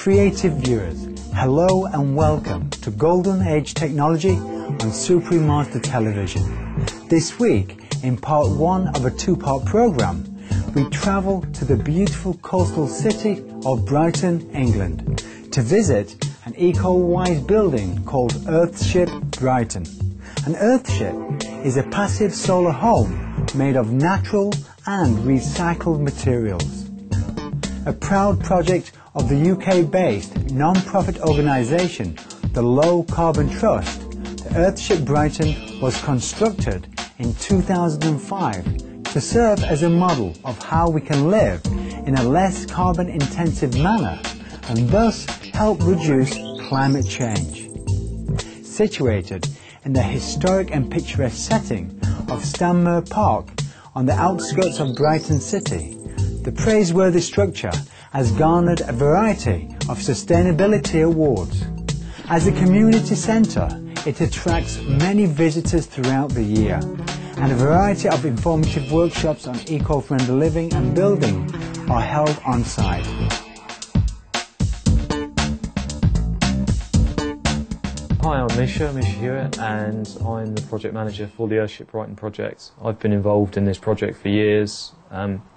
Creative viewers, hello and welcome to Golden Age Technology on Supreme Monster Television. This week, in part one of a two-part program, we travel to the beautiful coastal city of Brighton, England, to visit an eco-wise building called Earthship Brighton. An Earthship is a passive solar home made of natural and recycled materials. A proud project of the UK-based non-profit organisation, the Low Carbon Trust, the Earthship Brighton was constructed in 2005 to serve as a model of how we can live in a less carbon-intensive manner and thus help reduce climate change. Situated in the historic and picturesque setting of Stanmore Park on the outskirts of Brighton City, the praiseworthy structure has garnered a variety of sustainability awards. As a community centre, it attracts many visitors throughout the year, and a variety of informative workshops on eco-friendly living and building are held on site. Hi, I'm Misha Hewitt, and I'm the project manager for the Earthship Brighton project. I've been involved in this project for years.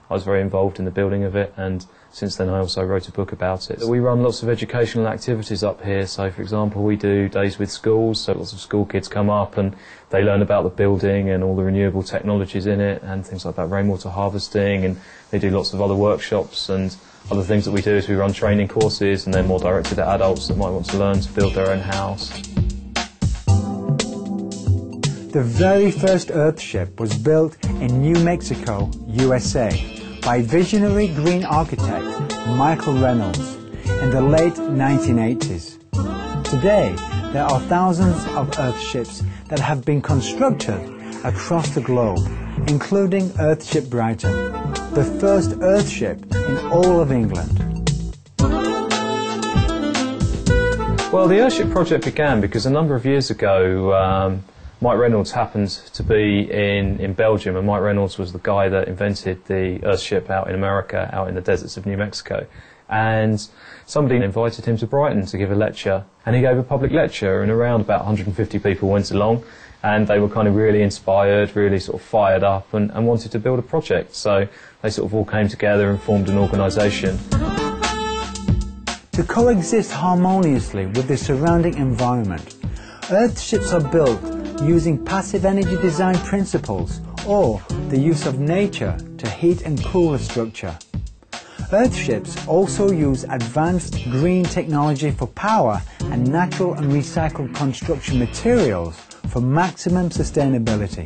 I was very involved in the building of it, and since then I also wrote a book about it. We run lots of educational activities up here, so for example we do days with schools, so lots of school kids come up and they learn about the building and all the renewable technologies in it and things like that, rainwater harvesting, and they do lots of other workshops, and other things that we do is we run training courses, and they're more directed at adults that might want to learn to build their own house. The very first Earthship was built in New Mexico, USA, by visionary green architect Michael Reynolds in the late 1980s. Today, there are thousands of Earthships that have been constructed across the globe, including Earthship Brighton, the first Earthship in all of England. Well, the Earthship project began because a number of years ago Mike Reynolds happened to be in Belgium, and Mike Reynolds was the guy that invented the Earthship out in America, out in the deserts of New Mexico. And somebody invited him to Brighton to give a lecture, and he gave a public lecture, and around about 150 people went along, and they were kind of really inspired, really sort of fired up, and wanted to build a project. So they sort of all came together and formed an organisation. To coexist harmoniously with the surrounding environment, Earthships are built using passive energy design principles or the use of nature to heat and cool a structure. Earthships also use advanced green technology for power and natural and recycled construction materials for maximum sustainability.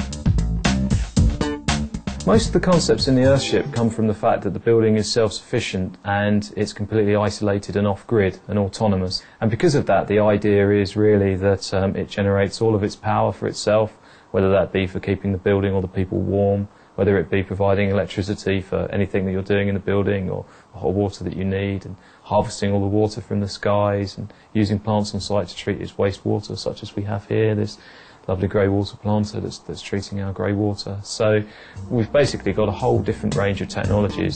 Most of the concepts in the Earthship come from the fact that the building is self-sufficient and it's completely isolated and off-grid and autonomous. And because of that, the idea is really that it generates all of its power for itself, whether that be for keeping the building or the people warm, whether it be providing electricity for anything that you're doing in the building or the hot water that you need, and harvesting all the water from the skies and using plants on site to treat its wastewater, such as we have here. There's lovely grey water planter that's treating our grey water. So we've basically got a whole different range of technologies.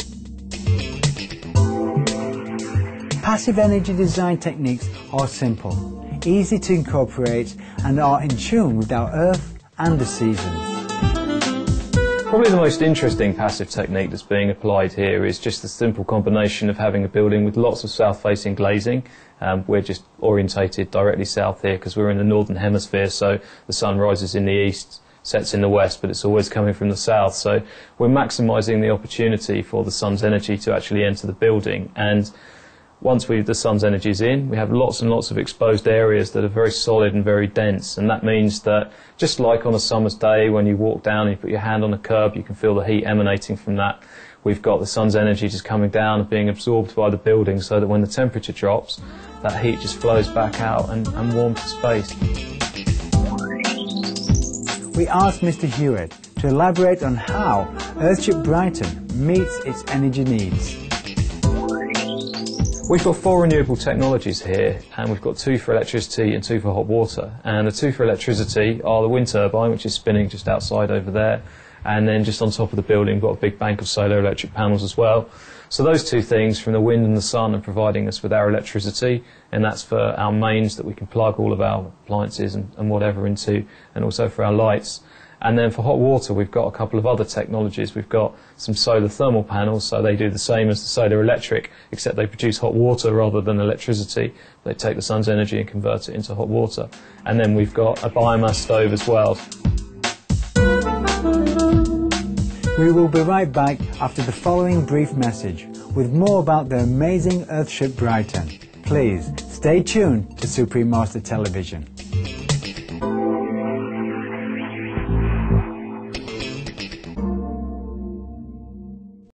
Passive energy design techniques are simple, easy to incorporate, and are in tune with our Earth and the seasons. Probably the most interesting passive technique that's being applied here is just the simple combination of having a building with lots of south-facing glazing. We're just orientated directly south here because we're in the northern hemisphere, so the sun rises in the east, sets in the west, but it's always coming from the south. So we're maximising the opportunity for the sun's energy to actually enter the building. And once the sun's energy is in, we have lots and lots of exposed areas that are very solid and very dense, and that means that just like on a summer's day when you walk down and you put your hand on a curb, you can feel the heat emanating from that. We've got the sun's energy just coming down and being absorbed by the building, so that when the temperature drops, that heat just flows back out and warms the space. We asked Mr. Hewitt to elaborate on how Earthship Brighton meets its energy needs. We've got 4 renewable technologies here, and we've got 2 for electricity and 2 for hot water. And the 2 for electricity are the wind turbine, which is spinning just outside over there, and then just on top of the building we've got a big bank of solar electric panels as well. So those two things from the wind and the sun are providing us with our electricity, and that's for our mains that we can plug all of our appliances and whatever into, and also for our lights. And then for hot water we've got a couple of other technologies. We've got some solar thermal panels, so they do the same as the solar electric, except they produce hot water rather than electricity. They take the sun's energy and convert it into hot water. And then we've got a biomass stove as well. We will be right back after the following brief message with more about the amazing Earthship Brighton. Please stay tuned to Supreme Master Television.